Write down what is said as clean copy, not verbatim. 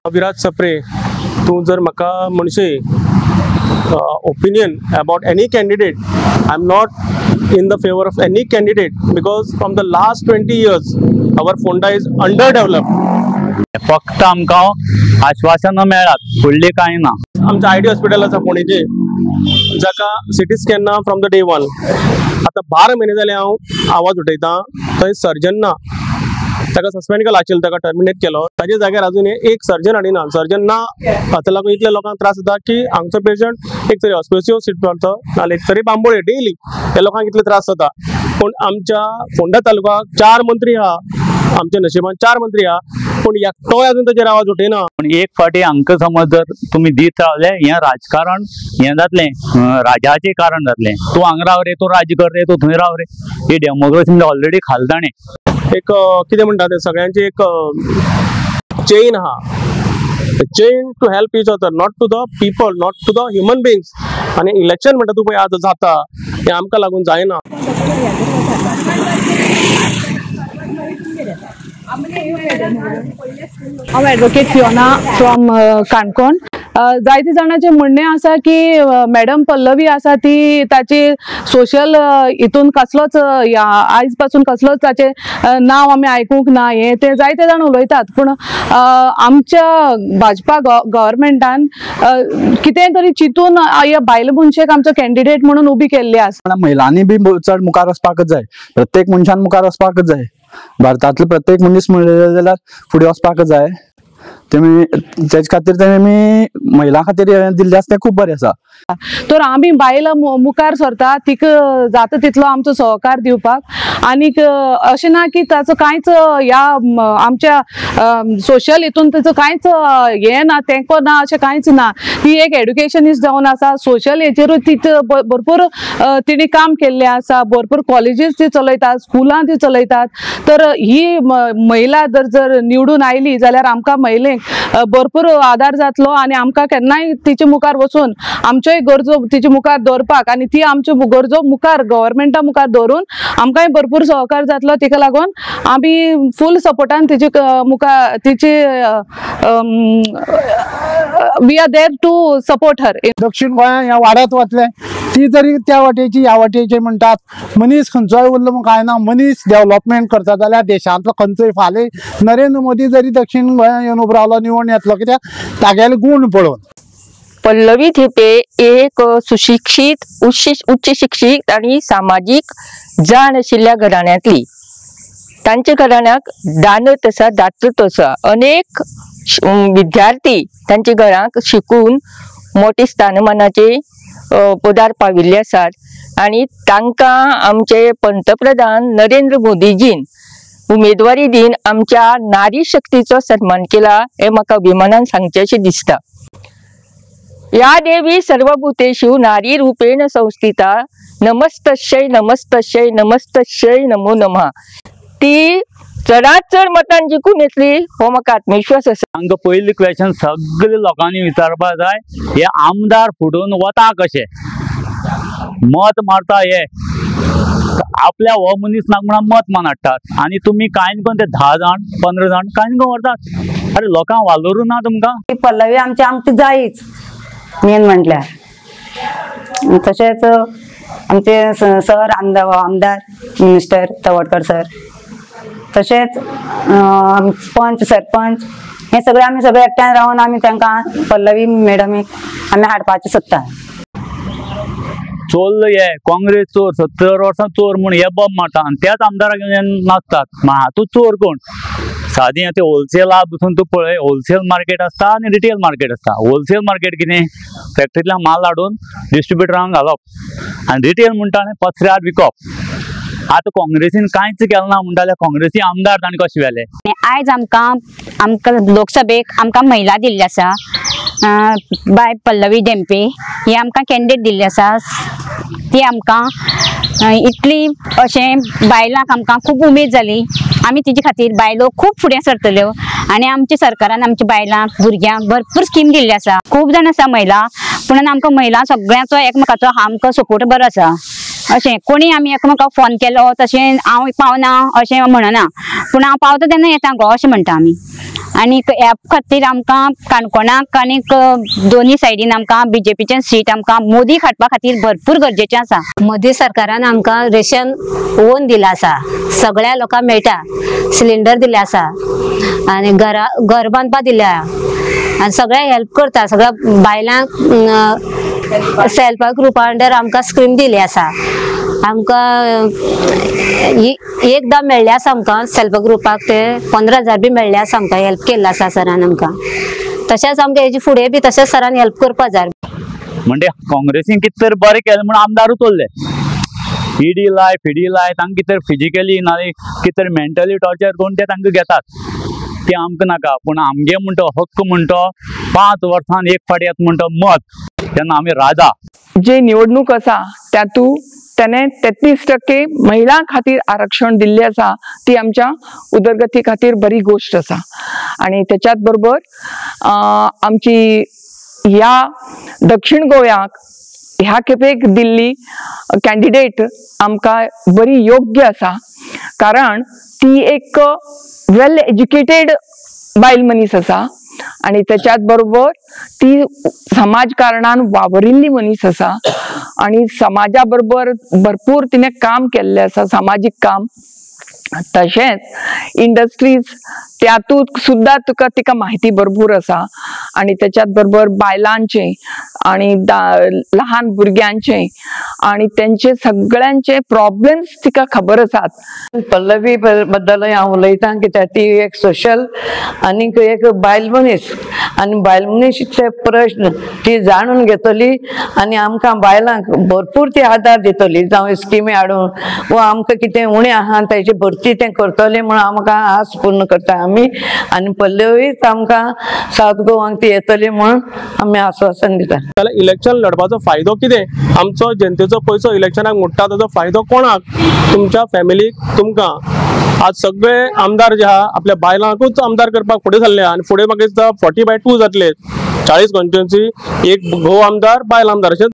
विराज सप्रे, तू जर म्हाका म्हणशी opinion about any candidate, I'm not in the favor of any candidate because from the last 20 years our Fonda is underdeveloped. फक्त आमकां आश्वासनां मेळ्ळात, फुडली कांय ना. आमच्या आयडी हॉस्पिटल आसा फोंडेचे, जाका सिटी स्कॅन ना फ्रॉम द डे वन. आतां 12 म्हयने जाले हांव आवाज उठयतां, थंय सर्जन ना. ताका सस्पेंड केला आशिल्लो, ताका टर्मिनेट केलो. ताजे जाग्यार अजून एक सर्जन हाडिना. सर्जन ना हाका लागून इतले लोकांक त्रास जाता की हांगचो पेशंट एक तरी हॉस्पिटल सीट पडतो नाल्यार एक तरी बांबोळे डेली ह्या लोकांक इतले त्रास जाता. पूण आमच्या फोंडा तालुक्याक 4 मंत्री आहा, आमच्या नशिबान 4 मंत्री आहा, पूण एकटोय अजून ताचेर आवाज उठयना. पूण एक फावटी हांकां समज जर तुमी दीत रावले, हें राजकारण हें जातलें, राजाचें कारण जातलें. तूं हांगा राव रे, तूं राज कर रे, तू थंय राव रे. ही डेमोक्रेसी ऑलरेडी खालदाणे. एक कितें म्हणटा ते सगळ्यांची एक चेन आहा, chain to help each other, not to the people, not to the human beings. आनी इलेक्शन म्हणटा तूं पळय आतां जाता हें आमकां लागून जायना. हांव एडवोकेट फियोना फ्रॉम काणकोण. जायते जाणांचे म्हणणें आसा की मॅडम पल्लवी आसा ती ताची सोशल हितून कसलोच आयज पासून कसलोच ताचे नांव आमी आयकूंक ना. हे ते जायते जाण उलयतात, पूण आमच्या भाजपा गव्हर्मेंटान कितें तरी चिंतून ह्या बायल मनशेक आमचो कॅन्डिडेट म्हणून उबी केल्ली आसा. महिलांनी बी चड मुखार वचपाकच जाय, प्रत्येक मनशान मुखार वचपाकच जाय. भारतांतलो प्रत्येक मनीस म्हणलें जाल्यार फुडें वचपाकच जाय. तेचे खातीर तेमी महिलां खातीर दिल्लें आसा तें खूब बरें आसा. तर आमी बायलां मुखार सरता, तिका जाता तितलो आमचो सहकार दिवपाक. आनीक अशें ना की ताचो कांयच ह्या आमच्या सोशल हितून ताचो कांयच हें ना, तेंको ना, अशें कांयच ना. ती एक एड्युकेशनिस्ट जावन आसा, सोशल हेचेरूय ती भरपूर तिणी काम केल्लें आसा. भरपूर कॉलेजीस ती चलयतात, स्कुलां ती चलयतात. तर ही महिला जर निवडून आयली जाल्यार आमकां महिलेक भरपूर आदार जातलो आनी आमकां केन्नाय तिचे मुखार वचून आमच्योय गरजो तिचे मुखार दवरपाक आनी ती आमच्यो गरजो मुखार गव्हर्मेंटा मुखार दवरून आमकांय भरपूर सहकार जातलो. तिका लागून आमी फूल सपोर्टान तिचे मुखार तिचे we are there to support her. दक्षिण गोंयांत ह्या वाड्यात वतले, ती तरी त्या वाटेची ह्या वाटेची म्हणटात. मनीस खंयचोय उरलो म्हूण कांय ना. मनीस डेव्हलपमेंट करता जाल्यार देशांतलो खंयचोय फाल्यां नरेंद्र मोदी जरी दक्षिण गोंयांत येवन उबो रावलो निवडून येतलो, कित्याक तागेले गुण पळोवन. पल्लवी थेपे एक सुशिक्षित उच्च शिक्षित आणि सामाजिक जाण आशिल्ल्या घराण्यांतली. तांच्या घराण्याक दानत आसा, दातृत्व आसा. अनेक विद्यार्थी तांच्या घरांक शिकून मोठी स्थानमानाचे पदार पाविल्ले आसात आणि तांकां आमचे पंतप्रधान नरेंद्र मोदीजीन उमेदवारी दिन आमच्या नारी शक्तीचो सन्मान केला हे म्हाका अभिमानान सांगचेशें दिसता. या देवी सर्वभूतेषु नारी रूपेण संस्थिता, नमस्तस्यै नमस्तस्यै नमस्तस्यै नमो नमः. ती चडांत चड मतान जिखून येतली हो म्हाका आत्मविश्वास आसा. हांगा पयलीं क्वेश्चन सगळे लोकांनी विचारपाक जाय, हे आमदार फुडून वता कशे, मत मारता हे आपल्या हो मनीस नाक म्हणून मत मानाडटात आनी तुमी कांय करून ते 10 जाण 15 जाण कांय करून व्हरतात. अरे लोकांक वालोरूं ना तुमकां. पल्लवी आमची जायच मेन म्हटल्यार. तशेंच आमचे सर आमदार मिनिस्टर तवडकर सर, तशेंच पंच सरपंच हे सगळे आमी सगळे एकठांय रावन आमी तांकां पल्लवी मॅडमीक आमी हाडपाचें सोदता. चोरलो हे काँग्रेस चोर 70 वर्सां चोर म्हूण हे बॉब मारता आनी त्याच आमदाराक नाचतात. तूं चोर कोण? सादी ते होलसेल पसून तूं पळय, होलसेल मार्केट आसता आनी रिटेल मार्केट आसता. होलसेल मार्केट कितें, फॅक्टरींतल्यान माल हाडून डिस्ट्रिब्युटरांक घालप आनी रिटेल म्हणटा पसऱ्यार विकप. आता काँग्रेसीन कांयच केलें ना म्हणटाले, काँग्रेसी आमदार ताणें कशें व्हेले. आयज आमकां लोकसभेक आमकां महिला दिल्ली आसा, बाय पल्लवी धेंपे ही आमकां कॅन्डिडेट दिल्ली आसा. ती आमकां इतली अशें बायलांक आमकां खूब उमेद जाली. आमी तिचे खातीर बायलो खूब फुडें सरतल्यो आनी आमच्या सरकारान आमच्या बायलांक भुरग्यांक भरपूर स्कीम दिल्ली आसा. खूब जाण आसा महिला, पूण आमकां महिला सगळ्यांचो एकमेकाचो आमकां सपोर्ट बरो आसा. अशें कोणी आमी एकमेकाक फोन केलो तशें हांव पावना अशें म्हणना, पूण हांव पावता तेन्ना येता गो अशें म्हणटा आमी. आणि ह्या खातीर आमकां काणकोणाक आनी दोन्ही सायडीन आमकां बीजेपीचें सीट आमकां मोदी हाडपा खातीर भरपूर गरजेचें आसा. मोदी सरकारान आमकां रेशन ओन दिला आसा, सगळ्या लोकांक मेळटा, सिलिंडर दिले आसा आनी घर बांदपा दिल्या आनी सगळ्यांक हेल्प करता. सगळ्या बायलांक सेल्फ हेल्प ग्रुपा अंडर आमकां स्कीम दिली आसा. आमकां एकदां मेळ्ळे आसा आमकां सेल्फ हेल्प ग्रुपाक ते 15,000 बी मेळ्ळे आसा. आमकां हेल्प केल्लो आसा सरान आमकां. तशेंच आमकां हेजे फुडें बी तशेंच सरान हेल्प करपा जाय. म्हणजे काँग्रेसीन कितें तरी बरें केलें म्हण आमदारूच उरले. ईडी लाय तांकां कितें फिजिकली ना कितें तरी मेंटली टॉर्चर करून ते तांकां घेतात. ते आमकां नाका. पूण आमगे म्हणटो हक्क म्हणटो 5 वर्सान एक फाटी येता म्हणटो मत. तेन्ना आमी राजा. जे निवडणूक आसा तातूंत त्याने 33% महिलां खातीर आरक्षण दिल्ले आसा. ती आमच्या उदरगती खातीर बरी गोष्ट आसा. आणि त्याच्याच बरोबर आमची ह्या दक्षिण गोव्याक ह्या खेपेक दिल्ली कॅन्डिडेट आमकां बरी योग्य आसा. कारण ती एक वेल एज्युकेटेड बायल मनीस आसा आणि त्याच्याच बरोबर ती समाजकारणान वावरिल्ली मनीस आसा आणि समाजा बरोबर भरपूर तिने काम केल्ले आसा, सामाजिक काम. तशेंच इंडस्ट्रीज त्यातूंत सुद्धा तिका माहिती भरपूर आसा आणि त्याच्याच बरोबर बायलांचे आणि लहान भुरग्यांचे आणि त्यांचे सगळ्यांचे प्रॉब्लेम्स तिका खबर आसात. पल्लवी बद्दल हांव उलयतां कित्याक ती एक सोशल आनी एक बायल मनीस आनी बायल मनीसचे प्रश्न ती जाणून घेतली आनी आमकां बायलांक भरपूर ती आदार दितली. जावं स्किमी हाडून वा आमकां कितें उणें आहा ताची भरती तें करतली म्हण आमकां आस पूर्ण करता आमी. आनी पल्लवीच आमकां सावथ गोवाक ती येतली म्हण आमी आश्वासन दिता. जाल्यार इलेक्शन लढपाचो फायदो कितें? आमचो जनतेचो पयसो इलेक्शनाक मोडटा ताचो फायदो कोणाक? तुमच्या फॅमिलीक, तुमकां. आज सगळे आमदार जे आहा आपल्या बायलांकूच आमदार करपाक फुडें सरले आनी फुडें म्हाका दिसता 40/2 जातले. 40 कॉन्स्टिट्युएन्सी, एक घोव आमदार, बायल आमदार अशें